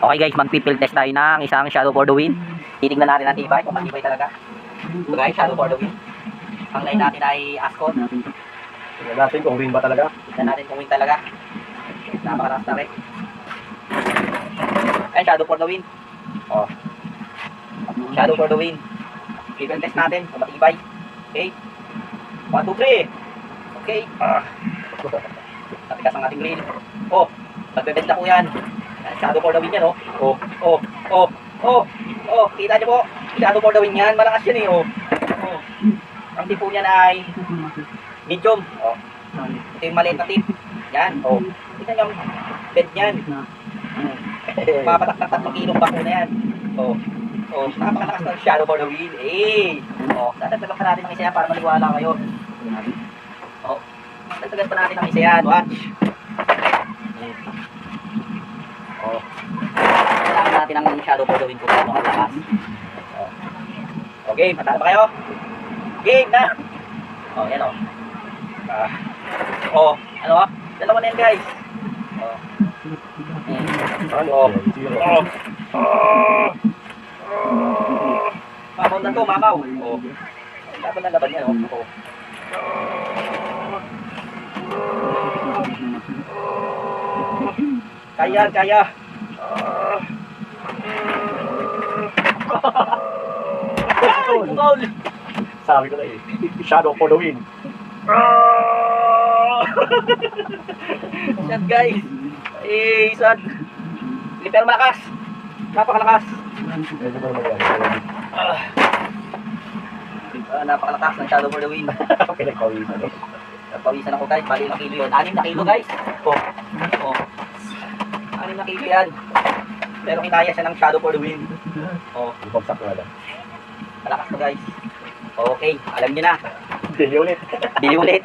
Okay guys, mag-pipil test tayo ng isang Shadow for the Win. Titignan natin ang tibay, kung matibay talaga. So guys, Shadow for the Win. Ang line natin ay Ascot. Tingnan natin kung win ba talaga. Tignan natin kung win talaga. Napakaras na rin. Ay, Shadow for the Win. Oh. Shadow for the Win. Pipil test natin kung matibay. Okay. 1, 2, 3. Okay. Natikas ang ating grill. Oh, magbebenta po yan. Shadow for the Win yan, oh. Oh. Kita niyo po. Shadow for the Win yan. Malakas yan, eh, oh. Ang tip po niyan ay medium. Oh. Ito yung maliit na tip. Yan, oh. Tignan niyo ang bed niyan. Papatak ng 3 kilong bako na yan. Oh, napakalakas ng Shadow for the Win. Oh, dadagdagan pa natin ng isa yan para maniwala kayo. Oh, dadagdagan pa natin ng isa yan. Watch. Oh. Kailangan natin ng Shadow for the Win kung ano ang lakas. Oh. Okay, matalo ba kayo? Game na! Oh, yan oh. Ano ah? Dalawa na yan guys. Mamaw na to, mamaw. Laban na laban yan oh. Kaya. Sabi ko na eh. Shadow for the Win. Yan guys. Sad. Pero malakas. Napakalakas. Napakalakas ng Shadow for the Win. Pinagpawisan eh. Napawisan ako guys. Bali 1 kilo yun. 6 na kilo guys. 6 na kilo yan. Pero kinaya siya ng Shadow for the Win. Ibagsak na lang. Malakas to guys. Okay. Alam niyo na. Bili ulit. Bili ulit.